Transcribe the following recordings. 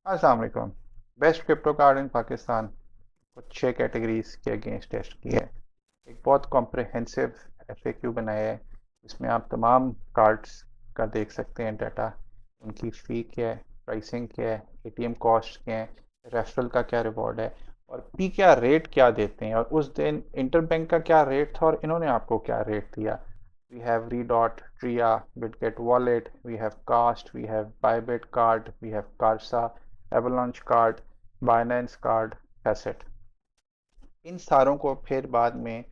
अस्सलाम वालेकुम। Best crypto card इन पाकिस्तान कुछ 6 कैटेगरीज के अगेंस्ट टेस्ट की है। एक बहुत कॉम्प्रिहेंसिव एफएक्यू बनाया है। इसमें आप तमाम कार्ड्स का देख सकते हैं डाटा, उनकी फ़ी क्या है, प्राइसिंग क्या है, एटीएम कॉस्ट क्या है, रेफरल का क्या रिवॉर्ड है और पी क्या रेट क्या देते हैं, और उस दिन इंटरबैंक का क्या रेट था और इन्होंने आपको क्या रेट दिया। We have Redot, Tria, BitGet Wallet, we have Cast, we have Bybit Card, we have Carsa, Avalanche Card, Binance Card, Facet। इन सारों को फिर बाद में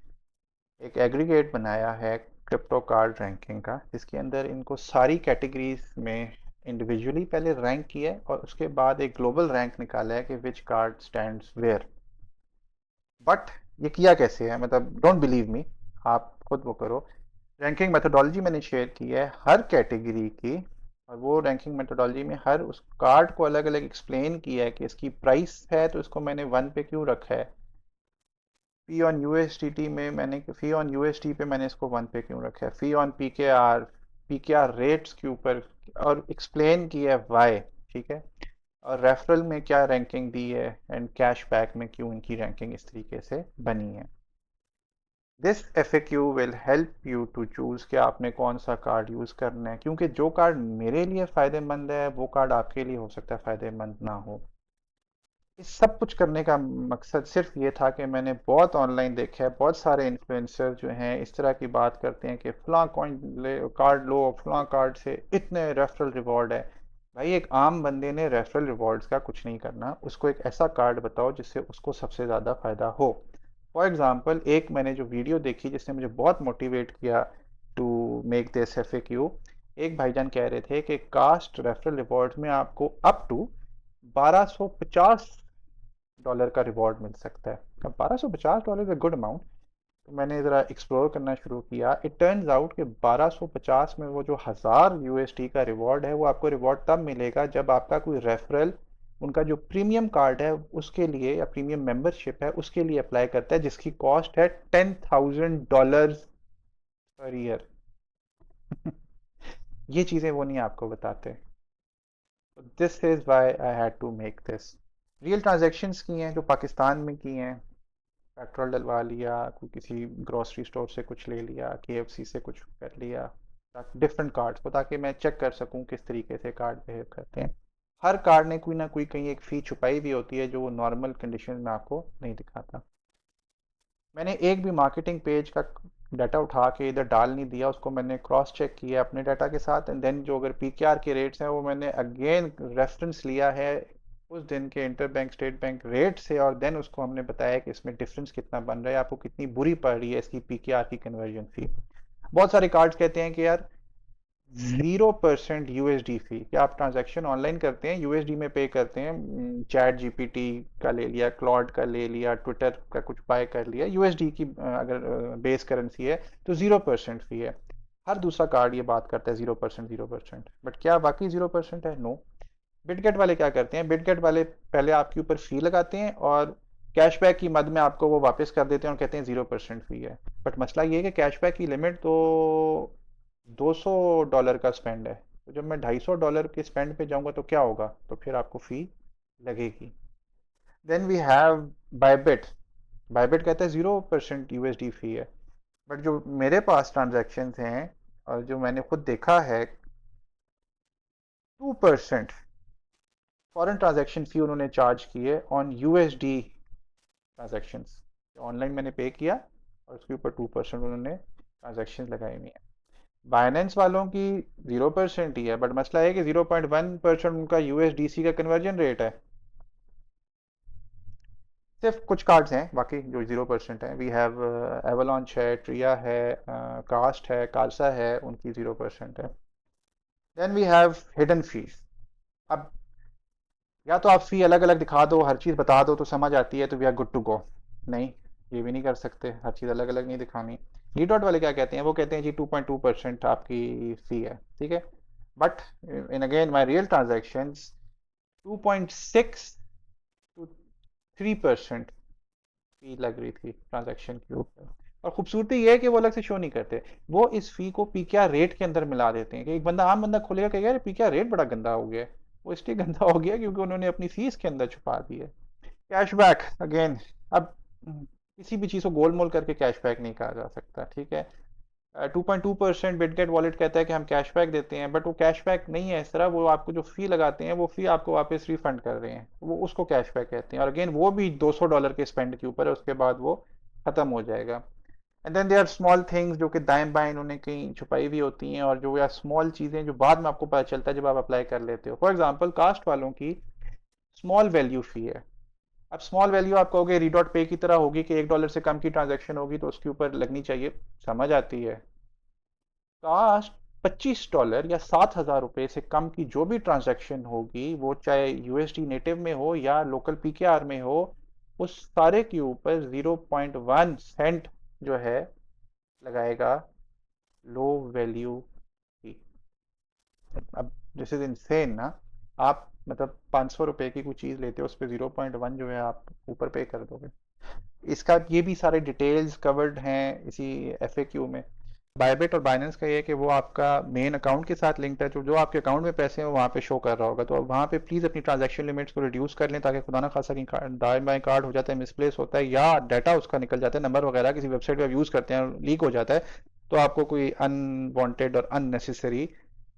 एक एग्रीगेट बनाया है क्रिप्टो कार्ड रैंकिंग का, जिसके अंदर इनको सारी कैटेगरीज में इंडिविजुअली पहले रैंक किया है और उसके बाद एक ग्लोबल रैंक निकाला है कि विच कार्ड स्टैंड्स वेयर। बट ये किया कैसे है, मतलब डोंट बिलीव मी, आप खुद वो करो। रैंकिंग मेथोडोलॉजी मैंने शेयर की है हर कैटेगरी की, और वो रैंकिंग मेथोडोलॉजी में हर उस कार्ड को अलग अलग एक्सप्लेन किया है कि इसकी प्राइस है तो इसको मैंने 1 पे क्यों रखा है। फी ऑन यूएसटी पे मैंने इसको 1 पे क्यों रखा है, फी ऑन पीकेआर रेट्स के ऊपर, और एक्सप्लेन किया है वाई। ठीक है। और रेफरल में क्या रैंकिंग दी है एंड कैशबैक में क्यों इनकी रैंकिंग इस तरीके से बनी है। This FAQ will help you to choose कि आपने कौन सा कार्ड यूज़ करना है, क्योंकि जो कार्ड मेरे लिए फ़ायदेमंद है वो कार्ड आपके लिए हो सकता है फ़ायदेमंद ना हो। इस सब कुछ करने का मकसद सिर्फ ये था कि मैंने बहुत ऑनलाइन देखा है, बहुत सारे इन्फ्लुएंसर जो हैं इस तरह की बात करते हैं कि फ़लाँ कॉइन ले कार्ड लो, फ़लाँ कार्ड से इतने रेफरल रिवॉर्ड है। भाई एक आम बंदे ने रेफरल रिवॉर्ड्स का कुछ नहीं करना, उसको एक ऐसा कार्ड बताओ जिससे उसको सबसे ज़्यादा फ़ायदा हो। फॉर एग्ज़ाम्पल, एक मैंने जो वीडियो देखी जिसने मुझे बहुत मोटिवेट किया टू मेक दिस FAQ। एक भाईजान कह रहे थे कि कास्ट रेफरल रिवॉर्ड्स में आपको अप टू $1250 का रिवॉर्ड मिल सकता है। अब $1250 इज अ गुड अमाउंट। तो मैंने ज़रा एक्सप्लोर करना शुरू किया। इट टर्न्स आउट कि 1250 में वो जो 1000 USD का रिवॉर्ड है वो आपको रिवॉर्ड तब मिलेगा जब आपका कोई रेफरल उनका जो प्रीमियम कार्ड है उसके लिए या प्रीमियम मेंबरशिप है उसके लिए अप्लाई करता है, जिसकी कॉस्ट है $10,000 पर ईयर। ये चीज़ें वो नहीं आपको बताते। This is why I had to make this. Real transactions की हैं जो पाकिस्तान में की हैं। पेट्रोल डलवा लिया, कोई किसी ग्रोसरी स्टोर से कुछ ले लिया, KFC से कुछ कर लिया, डिफरेंट कार्ड्स को, ताकि मैं चेक कर सकूं किस तरीके से कार्ड बिहेव करते हैं। हर कार्ड ने कोई ना कोई कहीं एक फ़ी छुपाई भी होती है जो वो नॉर्मल कंडीशन में आपको नहीं दिखाता। मैंने एक भी मार्केटिंग पेज का डाटा उठा के इधर डाल नहीं दिया, उसको मैंने क्रॉस चेक किया अपने डाटा के साथ, एंड देन जो अगर PKR के रेट्स हैं वो मैंने अगेन रेफरेंस लिया है उस दिन के inter bank state bank rate से, और देन उसको हमने बताया कि इसमें डिफरेंस कितना बन रहा है, आपको कितनी बुरी पड़ रही है इसकी PKR की कन्वर्जन फी। बहुत सारे कार्ड्स कहते हैं कि यार 0% USD फी, क्या आप ट्रांजैक्शन ऑनलाइन करते हैं USD में पे करते हैं, चैट GPT का ले लिया, क्लॉड का ले लिया, ट्विटर का कुछ बाय कर लिया, USD की अगर बेस करेंसी है तो 0% फी है। हर दूसरा कार्ड ये बात करता है 0%, 0%, बट क्या वाकई 0% है? नो। बिटगेट वाले क्या करते हैं, बिटगेट वाले पहले आपके ऊपर फी लगाते हैं और कैशबैक की मद में आपको वो वापस कर देते हैं और कहते हैं 0% फी है। बट मसला ये है कि कैशबैक की लिमिट तो $200 का स्पेंड है, तो जब मैं $250 के स्पेंड पे जाऊंगा तो क्या होगा, तो फिर आपको फी लगेगी। Then we have Bybit. Bybit कहता है 0% USD फी है, बट जो मेरे पास ट्रांजेक्शन हैं और जो मैंने खुद देखा है, 2% फॉरेन ट्रांजैक्शन फी उन्होंने चार्ज की है ऑन USD ट्रांजैक्शंस। ऑनलाइन मैंने पे किया और उसके ऊपर 2% उन्होंने ट्रांजैक्शन लगाई हुई है। बाइनेंस वालों की 0% ही है, बट मसला है कि 0.1% उनका USDC का कन्वर्जन रेट है। सिर्फ कुछ कार्ड्स हैं बाकी जो 0% है। वी हैव एवलॉन्च है, ट्रिया है, कास्ट है, कार्सा है, उनकी 0% है। Then we have hidden fees. अब या तो आप फी अलग अलग दिखा दो, हर चीज़ बता दो तो समझ आती है तो we are good to go. नहीं, ये भी नहीं कर सकते, हर चीज़ अलग अलग नहीं दिखानी। डी डॉट वाले क्या कहते हैं, वो कहते हैं जी 2.2% आपकी फ़ी है, ठीक है। But in again my real transaction 2.6 to 3% fee लग रही थी ट्रांजैक्शन के ऊपर। और खूबसूरती ये है कि वो अलग से शो नहीं करते, वो इस फी को PKR रेट के अंदर मिला देते हैं कि एक बंदा, आम बंदा खोलेगा कहेगा यार PKR रेट बड़ा गंदा हो गया है। वो इसलिए गंदा हो गया क्योंकि उन्होंने अपनी फीस के अंदर छुपा दी है। कैशबैक अगेन, अब किसी भी चीज़ को गोल मोल करके कैशबैक नहीं कहा जा सकता, ठीक है। 2.2% बिटगेट वॉलेट कहता है कि हम कैशबैक देते हैं, बट वो कैशबैक नहीं है इस तरह, वो आपको जो फ़ी लगाते हैं वो फ़ी आपको वापस रिफंड कर रहे हैं, वो उसको कैशबैक कहते हैं। और अगेन वो भी $200 के स्पेंड के ऊपर है, उसके बाद वो ख़त्म हो जाएगा। And then they are small things जो कि दाएं बाएं इन्होंने कहीं छुपाई हुई होती हैं, और जो या स्मॉल चीज़ें जो बाद में आपको पता चलता है जब आप अप्लाई कर लेते हो। फॉर एग्जांपल कास्ट वालों की स्मॉल वैल्यू फ़ी है। अब स्मॉल वैल्यू आप कहोगे रीडॉट पे की तरह होगी कि $1 से कम की ट्रांजैक्शन होगी तो उसके ऊपर लगनी चाहिए, समझ आती है। कास्ट $25 या ₹7,000 से कम की जो भी ट्रांजैक्शन होगी, वो चाहे यूएसडी नेटिव में हो या लोकल पीकेआर में हो, उस सारे के ऊपर 0.1 सेंट जो है लगाएगा लो वैल्यू की। अब दिस इज इनसेन ना। आप मतलब ₹500 की कोई चीज़ लेते हो, उस पर 0.1 जो है आप ऊपर पे कर दोगे। इसका ये भी सारे डिटेल्स कवर्ड हैं इसी एफएक्यू में। बायबिट और बाइनेंस का ये है कि वो आपका मेन अकाउंट के साथ लिंक्ड है, तो जो आपके अकाउंट में पैसे हैं वो वहाँ पे शो कर रहा होगा, तो अब वहाँ पे प्लीज़ अपनी ट्रांजैक्शन लिमिट्स को रिड्यूस कर लें, ताकि खुदा ना खासा कहीं दाएं बाएं कार्ड हो जाता है, मिसप्लेस होता है, या डाटा उसका निकल जाता है, नंबर वगैरह किसी वेबसाइट पर यूज़ करते हैं लीक हो जाता है, तो आपको कोई अनवांटेड और अननेसेसरी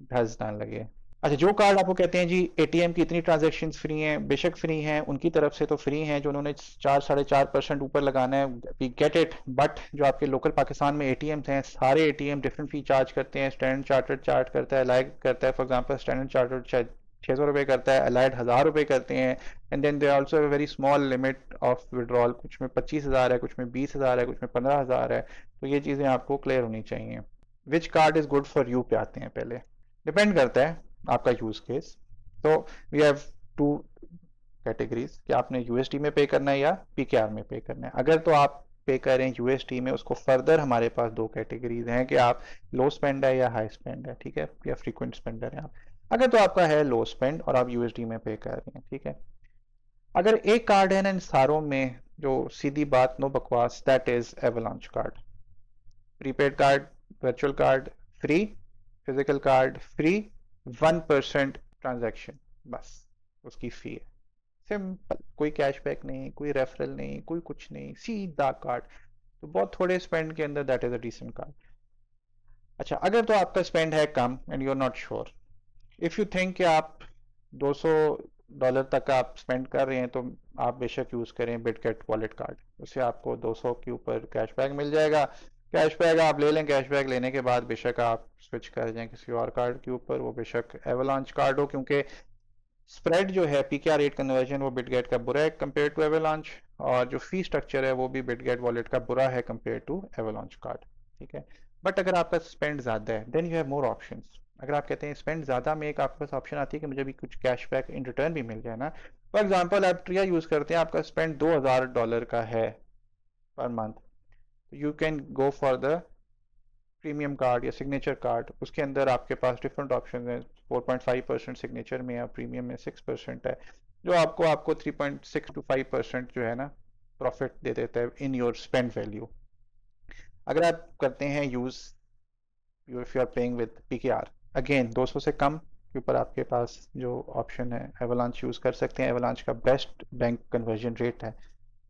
धस ना लगे। अच्छा, जो कार्ड आपको कहते हैं जी एटीएम की इतनी ट्रांजैक्शन फ्री हैं, बेशक फ्री हैं, उनकी तरफ से तो फ्री हैं, जो उन्होंने 4-4.5% ऊपर लगाना है, वी गेट इट। बट जो आपके लोकल पाकिस्तान में एटीएम्स हैं, सारे एटीएम डिफरेंट फी चार्ज करते हैं। स्टैंडर्ड चार्टर्ड चार्ज करता है, अलाइड करता है, फॉर एग्जांपल स्टैंडर्ड चार्टर्ड शायद ₹600 करता है, अलाइड ₹1,000 करते हैं। And then they also have a very small limit of withdrawal, कुछ में 25,000 है, कुछ में 20,000 है, कुछ में 15,000 है। तो ये चीज़ें आपको क्लियर होनी चाहिए। Which card is good for you पे आते हैं पहले, डिपेंड करता है आपका यूज केस। तो वी हैव टू कैटेगरीज कि आपने यूएसडी में पे करना है या पीकेआर में पे करना है। अगर तो आप पे करें यूएसडी में, उसको फर्दर हमारे पास दो कैटेगरीज हैं कि आप लो स्पेंड है या हाई स्पेंड है, ठीक है, या फ्रीक्वेंट स्पेंडर है आप। अगर तो आपका है लो स्पेंड और आप यूएसडी में पे कर रहे हैं, ठीक है। अगर एक कार्ड है ना इन सारों में जो सीधी बात नो बकवास, that is avalanche card. Prepaid card, virtual card free, physical card free, 1% transaction, बस उसकी फी है। सिंपल, कोई कैशबैक नहीं, कोई रेफरल नहीं, कोई कुछ नहीं, सीधा कार्ड। तो बहुत थोड़े स्पेंड के अंदर that is a decent card. अच्छा, अगर तो आपका स्पेंड है कम and you are not sure, if you think कि आप $200 तक आप स्पेंड कर रहे हैं, तो आप बेशक यूज करें बिटगेट वॉलेट कार्ड। उससे आपको 200 के ऊपर कैशबैक मिल जाएगा। कैशबैक आप ले लें, कैशबैक लेने के बाद बेशक आप स्विच कर जाएं किसी और कार्ड के ऊपर, वो बेशक एवलांच कार्ड हो, क्योंकि स्प्रेड जो है पीकेआर रेट कन्वर्जन वो बिटगेट का बुरा है कंपेयर टू एवलांच, और जो फी स्ट्रक्चर है वो भी बिटगेट वॉलेट का बुरा है कंपेयर टू एवलांच कार्ड, ठीक है। बट अगर आपका स्पेंड ज़्यादा है, then you have more options. अगर आप कहते हैं स्पेंड ज़्यादा में, एक आपके पास ऑप्शन आती है कि मुझे भी कुछ कैशबैक इन रिटर्न भी मिल जाए ना। फॉर एग्जांपल आप ट्रिया यूज़ करते हैं, आपका स्पेंड $2,000 का है per month, you can go for the premium card या सिग्नेचर कार्ड। उसके अंदर आपके पास डिफरेंट ऑप्शन हैं। 4.5% सिग्नेचर में है, प्रीमियम में 6% है, जो आपको 3.6 to 5% जो है ना प्रॉफिट दे देता है इन योर स्पेंड वैल्यू। अगर आप करते हैं use, if you are paying with PKR, again 200 से कम के ऊपर आपके पास जो ऑप्शन है एवलांच यूज़ कर सकते हैं। एवलांच का बेस्ट बैंक कन्वर्जन रेट है।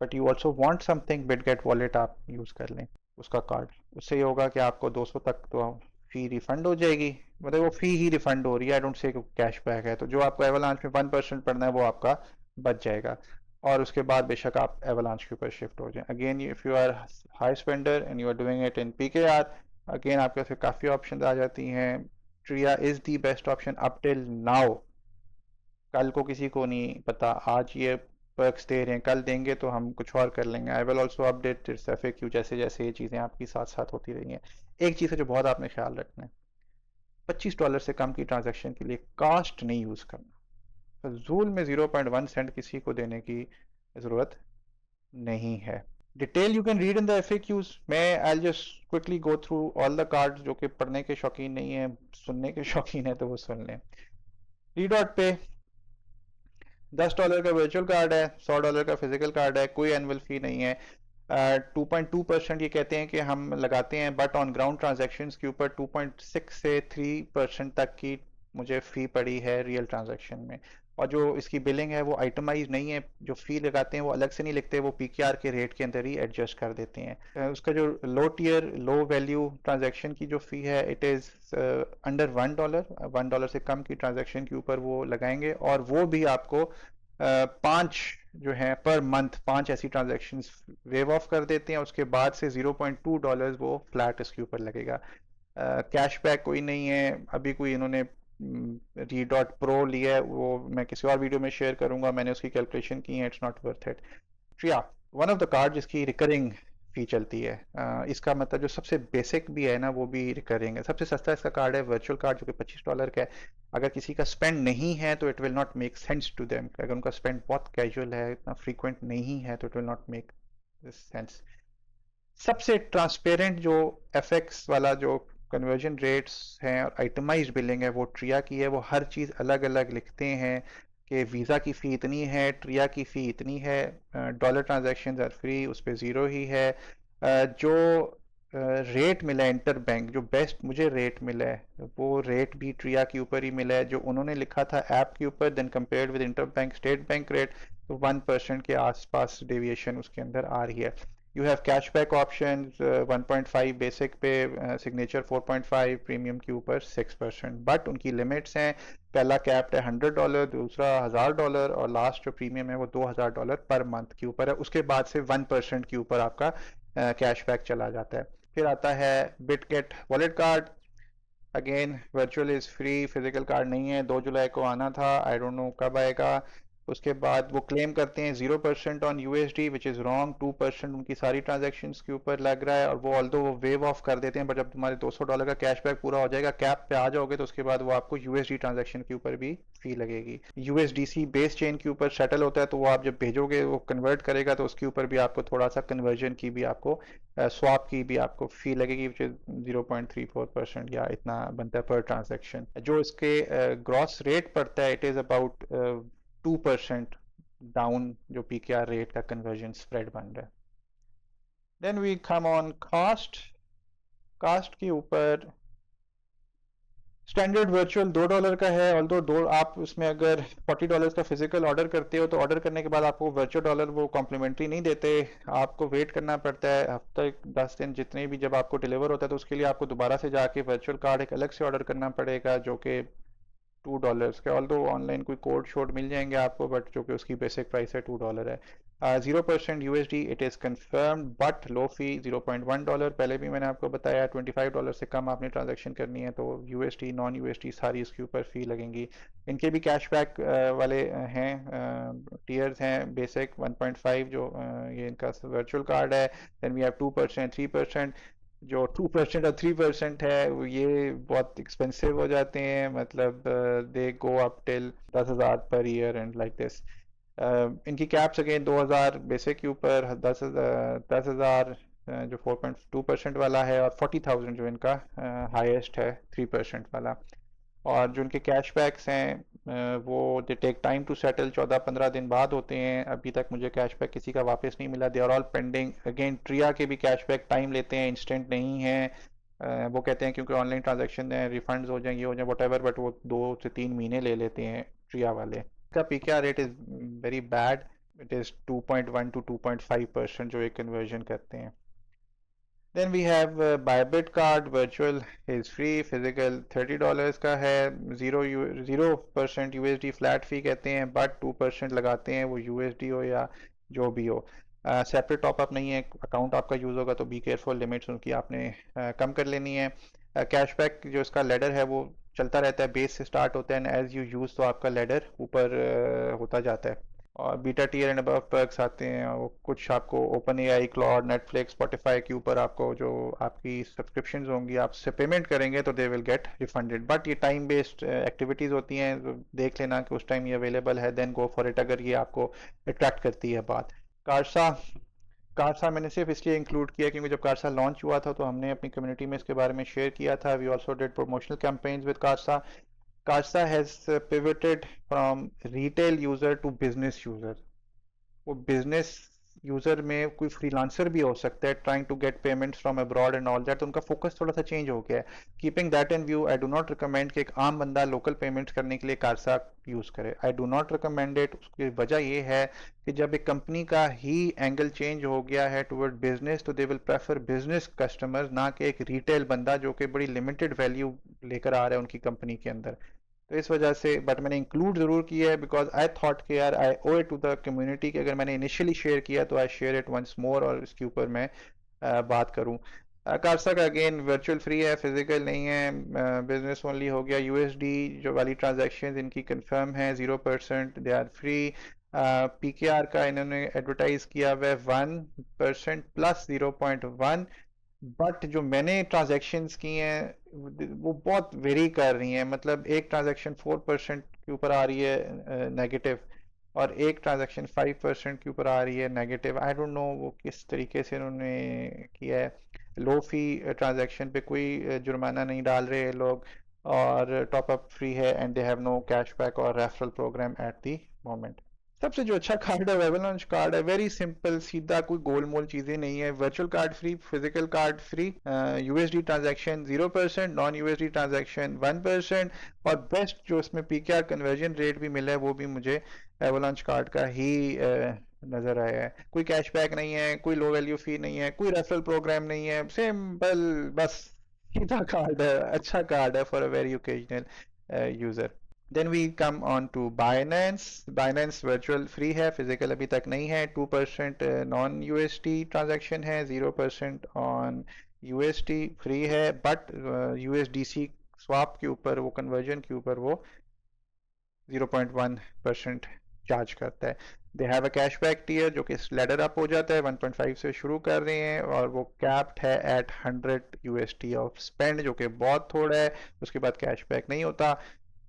But you also want something, Bitget wallet आप यूज़ कर लें उसका कार्ड। उससे ये होगा कि आपको 200 तक तो फी रिफंड हो जाएगी, मतलब वो फी ही रिफंड हो रही है, आई डोंट से कैशबैक है। तो जो आपको एवलांच में 1% पड़ना है वो आपका बच जाएगा, और उसके बाद बेशक आप एवलांच के ऊपर शिफ्ट हो जाएं। Again if you are high spender and you are doing it in PKR, again आपके पास काफ़ी ऑप्शन आ जाती हैं। Tria is the best option up till now. कल को किसी को नहीं पता, आज ये पर्क्स दे रहे हैं, कल देंगे तो हम कुछ और कर लेंगे। I will also update this FAQ जैसे जैसे ये चीज़ें आपकी साथ साथ होती रही हैं। एक चीज़ है जो बहुत आपने ख्याल रखना है, $25 से कम की ट्रांजैक्शन के लिए कास्ट नहीं यूज़ करना। फजूल में 0.1 सेंट किसी को देने की ज़रूरत नहीं है। Detail you can read in the FAQs. मैं I just quickly go through all the cards, जो कि पढ़ने के शौकीन नहीं है, सुनने के शौकीन है तो वो सुन लें। डॉट पे $10 का वर्चुअल कार्ड है, $100 का फिजिकल कार्ड है, कोई एनुअल फी नहीं है। 2.2% ये कहते हैं कि हम लगाते हैं, बट ऑन ग्राउंड ट्रांजेक्शन के ऊपर 2.6 से 3% तक की मुझे फ़ी पड़ी है रियल ट्रांजैक्शन में। और जो इसकी बिलिंग है वो आइटमाइज नहीं है, जो फ़ी लगाते हैं वो अलग से नहीं लिखते, वो पीकेआर के रेट के अंदर ही एडजस्ट कर देते हैं। उसका जो लो टियर लो वैल्यू ट्रांजैक्शन की जो फ़ी है इट इज़ अंडर $1, $1 से कम की ट्रांजैक्शन के ऊपर वो लगाएंगे, और वो भी आपको 5 जो है पर मंथ 5 ऐसी ट्रांजैक्शंस वेव ऑफ कर देते हैं। उसके बाद से $0.2 वो फ्लैट इसके ऊपर लगेगा। कैशबैक कोई नहीं है, अभी कोई इन्होंने री डॉट प्रो लिया है, वो मैं किसी और वीडियो में शेयर करूंगा, मैंने उसकी कैलकुलेशन की है, it's not worth it. Tria one of the card जिसकी रिकरिंग फी चलती है। इसका मतलब जो सबसे बेसिक भी है ना वो भी रिकरिंग है। सबसे सस्ता इसका कार्ड है वर्चुअल कार्ड जो कि $25 का है। अगर किसी का स्पेंड नहीं है तो it will not make sense to them. अगर उनका स्पेंड बहुत कैजुअल है, इतना फ्रीक्वेंट नहीं है, तो it will not make sense. सबसे ट्रांसपेरेंट जो एफएक्स वाला जो कन्वर्जन रेट्स हैं और आइटमाइज्ड बिलिंग है वो ट्रिया की है। वो हर चीज़ अलग अलग लिखते हैं कि वीज़ा की फ़ी इतनी है, ट्रिया की फ़ी इतनी है, डॉलर ट्रांजैक्शन आर फ्री, उस पर ज़ीरो ही है। जो रेट मिला है इंटर बैंक, जो बेस्ट मुझे रेट मिला है वो रेट भी ट्रिया के ऊपर ही मिला है, जो उन्होंने लिखा था ऐप के ऊपर, then compared with inter bank state bank rate, तो 1% के आसपास डेविएशन उसके अंदर आ रही है। You have cashback options, 1.5 basic पे, सिग्नेचर 4.5, प्रीमियम के ऊपर 6%, बट उनकी लिमिट्स हैं। पहला कैप्ड है $100, दूसरा $1000, और लास्ट जो प्रीमियम है वो $2000 पर मंथ के ऊपर है। उसके बाद से 1% के ऊपर आपका कैशबैक चला जाता है। फिर आता है Bitget wallet card. Again virtual is free, physical card नहीं है, 2 जुलाई को आना था, आई डोंट नो कब आएगा। उसके बाद वो क्लेम करते हैं 0% on USD which is wrong, 2% उनकी सारी ट्रांजेक्शन्स के ऊपर लग रहा है, और वो ऑल्दो वो वेव ऑफ कर देते हैं, बट जब तुम्हारे $200 का कैशबैक पूरा हो जाएगा, कैप पे आ जाओगे, तो उसके बाद वो आपको यूएसडी ट्रांजेक्शन के ऊपर भी फी लगेगी। यूएसडीसी बेस चेन के ऊपर सेटल होता है, तो वो आप जब भेजोगे वो कन्वर्ट करेगा, तो उसके ऊपर भी आपको थोड़ा सा कन्वर्जन की भी आपको स्वैप की भी आपको फी लगेगी, विच इज 0.34% या इतना बनता है पर ट्रांजेक्शन। जो इसके ग्रॉस रेट पड़ता है इट इज़ अबाउट 2% डाउन, जो पीकेआर रेट का कन्वर्जन स्प्रेड बन रहा है। Then we come on cost. Cost के ऊपर स्टैंडर्ड वर्चुअल $2 का है, ऑल्दो दो आप उसमें अगर $40 का फिजिकल ऑर्डर करते हो तो ऑर्डर करने के बाद आपको वर्चुअल डॉलर वो कॉम्प्लीमेंट्री नहीं देते, आपको वेट करना पड़ता है हफ्ते 10 दिन जितने भी, जब आपको डिलीवर होता है तो उसके लिए आपको दोबारा से जाके वर्चुअल कार्ड एक अलग से ऑर्डर करना पड़ेगा, जो कि $2 के, ऑल्दो ऑनलाइन कोई कोड शोड मिल जाएंगे आपको, बट जो कि उसकी बेसिक प्राइस है $2 है। 0% USD it is confirmed but low fee $0.1। पहले भी मैंने आपको बताया $25 से कम आपने ट्रांजैक्शन करनी है तो यूएसडी नॉन यूएसडी सारी इसके ऊपर फ़ी लगेंगी। इनके भी कैशबैक वाले हैं टियर्स हैं। बेसिक 1.5 जो ये इनका वर्चुअल कार्ड है। Then we have 2%, 3%। जो 2% और 3% है ये बहुत एक्सपेंसिव हो जाते हैं, मतलब दे go up till 10,000 per year and like this. इनकी कैप्स अगेन 2000 बेसिक के ऊपर, 10,000 जो 4.2% वाला है, और 40,000 जो इनका हाईएस्ट है 3% वाला। और जो उनके कैशबैक्स हैं वो they take time to settle, 14-15 दिन बाद होते हैं। अभी तक मुझे कैशबैक किसी का वापस नहीं मिला, they are all pending. Again Tria के भी कैशबैक टाइम लेते हैं, इंस्टेंट नहीं है। वो कहते हैं क्योंकि ऑनलाइन ट्रांजैक्शन है, रिफंड्स हो जाएंगे, हो जाए वट, बट वो 2 से 3 महीने ले लेते हैं ट्रिया वाले। इसका PKR rate is very bad, it is 2.1 to 2.5% जो ये कन्वर्जन करते हैं। Then we have Bybit card, virtual is free, physical $30 का है। 0% USD फ्लैट फी कहते हैं, बट 2% लगाते हैं, वो USD हो या जो भी हो। सेपरेट टॉपअप नहीं है, अकाउंट आपका यूज़ होगा तो बी केयरफुल, लिमिट्स उनकी आपने कम कर लेनी है। कैशबैक जो इसका लेडर है वो चलता रहता है, बेस से स्टार्ट होता है, एज यू यूज़ तो आपका लेडर ऊपर होता जाता है। और beta tier and above perks आते हैं, और कुछ आपको open AI, Claude, Netflix, Spotify के ऊपर आपको जो आपकी सब्सक्रिप्शंस होंगी आपसे पेमेंट करेंगे तो they will get refunded, but ये टाइम बेस्ड एक्टिविटीज़ होती हैं, तो देख लेना कि उस टाइम ये अवेलेबल है, देन गो फॉर इट अगर ये आपको अट्रैक्ट करती है बात। कारसा, कारसा मैंने सिर्फ इसलिए इंक्लूड किया क्योंकि जब कारसा लॉन्च हुआ था तो हमने अपनी कम्युनिटी में इसके बारे में शेयर किया था। We also did promotional campaigns with Casa. Casa has pivoted from retail user to business user. वो बिजनेस यूज़र में कोई फ्रीलांसर भी हो सकता है trying to get payments from abroad and all that, तो उनका फोकस थोड़ा सा चेंज हो गया है. Keeping that in view, I do not recommend कि एक आम बंदा लोकल पेमेंट्स करने के लिए कारसा यूज़ करे. आई डू नॉट रिकमेंड इट. उसकी वजह ये है कि जब एक कंपनी का ही एंगल चेंज हो गया है टुवर्ड बिजनेस, तो they will prefer business customers, ना कि एक रिटेल बंदा जो कि बड़ी लिमिटेड वैल्यू लेकर आ रहा है उनकी कंपनी के अंदर. तो इस वजह से बट मैंने इंक्लूड ज़रूर किया है बिकॉज आई थॉट कि यार I owe it to the community कि अगर मैंने इनिशियली शेयर किया तो I share it once more और इसके ऊपर मैं बात करूं. कारसा का अगेन वर्चुअल फ्री है, फिजिकल नहीं है, बिजनेस ओनली हो गया. यूएसडी जो वाली ट्रांजैक्शन इनकी कंफर्म है 0%, दे आर फ्री. पीकेआर का इन्होंने एडवर्टाइज किया हुआ है 1% प्लस 0.1. बट जो मैंने ट्रांजैक्शंस की हैं वो बहुत वेरी कर रही हैं. मतलब एक ट्रांजैक्शन 4% के ऊपर आ रही है नेगेटिव, और एक ट्रांजैक्शन 5% के ऊपर आ रही है नेगेटिव. आई डोंट नो वो किस तरीके से उन्होंने किया है. लो फी ट्रांजैक्शन पे कोई जुर्माना नहीं डाल रहे लोग, और टॉप अप फ्री है and they have no cashback और referral programme at the moment. सबसे जो अच्छा कार्ड है एवलांच कार्ड है. वेरी सिंपल, सीधा, कोई गोल मोल चीजें नहीं है. Virtual card free, physical card free, USD transaction 0%, non USD transaction 1%, और बेस्ट जो इसमें पीकेआर कन्वर्जन रेट भी मिला है वो भी मुझे एवलांच कार्ड का ही नजर आया है. कोई कैशबैक नहीं है, कोई लो वैल्यू फी नहीं है, कोई रेफरल प्रोग्राम नहीं है. सिंपल, बस सीधा कार्ड है, अच्छा कार्ड है for a very occasional user. Then we come on to Binance. Binance virtual free है, physical अभी तक नहीं है. 2% non USD transaction है, 0% on USD free है, but USDC swap के ऊपर वो conversion के ऊपर वो 0.1% चार्ज करता है. They have a cashback tier जो कि लेडर अप हो जाता है, 1.5 से शुरू कर रहे हैं, और वो कैप्ड है एट 100 USD ऑफ स्पेंड, जो कि बहुत थोड़ा है. उसके बाद कैशबैक नहीं होता.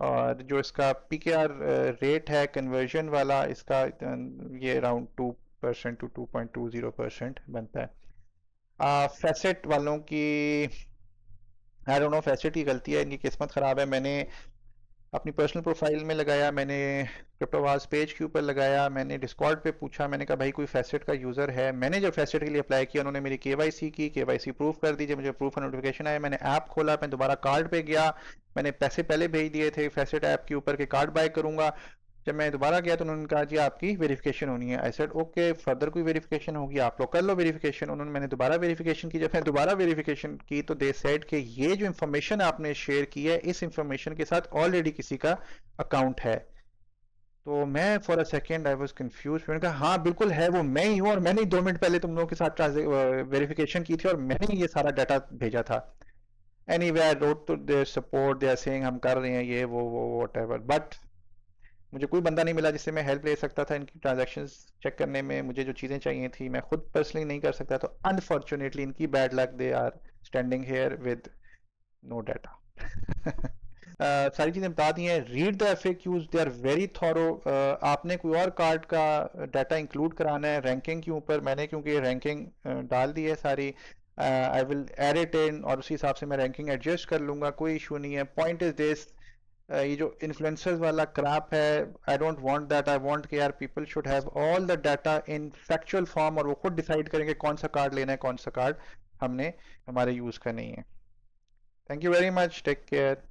और जो इसका पीकेआर रेट है कन्वर्जन वाला, इसका ये अराउंड 2% टू 2.20% बनता है. फैसेट वालों की आई डोंट नो, फैसेट की गलती है, इनकी किस्मत ख़राब है. मैंने अपनी पर्सनल प्रोफाइल में लगाया, मैंने क्रिप्टोवाज पेज के ऊपर लगाया, मैंने डिस्कॉर्ड पे पूछा, मैंने कहा भाई कोई फैसेट का यूज़र है. मैंने जब फैसेट के लिए अप्लाई किया उन्होंने मेरी केवाईसी की, केवाईसी प्रूफ कर दीजिए, मुझे प्रूफ का नोटिफिकेशन आया. मैंने ऐप खोला, मैं दोबारा कार्ड पे गया, मैंने पैसे पहले भेज दिए थे फैसेट ऐप के ऊपर के कार्ड बाय करूंगा. जब मैं दोबारा गया तो उन्होंने कहा जी आपकी वेरिफिकेशन होनी है. आई सेड ओके, फर्दर कोई वेरिफिकेशन होगी आप लोग कर लो वेरिफिकेशन. उन्होंने, मैंने दोबारा वेरिफिकेशन की. जब मैंने दोबारा वेरिफिकेशन की तो दे सेड कि ये जो इन्फॉर्मेशन आपने शेयर की है, इस इंफॉर्मेशन के साथ ऑलरेडी किसी का अकाउंट है. तो मैं for a second I was confuse. मैंने कहा हाँ बिल्कुल है, वो मैं ही हूँ, और मैंने ही 2 मिनट पहले तुम लोगों के साथ वेरिफिकेशन की थी, और मैंने ही ये सारा डाटा भेजा था. Anyway I wrote to their support, they are saying हम कर रहे हैं ये वो व्हाटएवर. बट मुझे कोई बंदा नहीं मिला जिससे मैं हेल्प ले सकता था इनकी ट्रांजैक्शंस चेक करने में. मुझे जो चीज़ें चाहिए थी मैं खुद पर्सनली नहीं कर सकता. तो अनफॉर्चुनेटली इनकी bad luck, they are standing here with no data. सारी चीज़ें बता दी हैं. Read the FAQs, they are very thorough. आपने कोई और कार्ड का डाटा इंक्लूड कराना है रैंकिंग के ऊपर, मैंने क्योंकि रैंकिंग डाल दी है सारी, I will add it in, और उसी हिसाब से मैं रैंकिंग एडजस्ट कर लूँगा, कोई इशू नहीं है. पॉइंट इज दिस, ये जो इन्फ्लुएंसर्स वाला क्रैप है, I don't want that. I want कि यार people should have all the data in factual form, और वो खुद डिसाइड करेंगे कौन सा कार्ड लेना है, कौन सा कार्ड हमने हमारे यूज़ का नहीं है. Thank you very much, take care.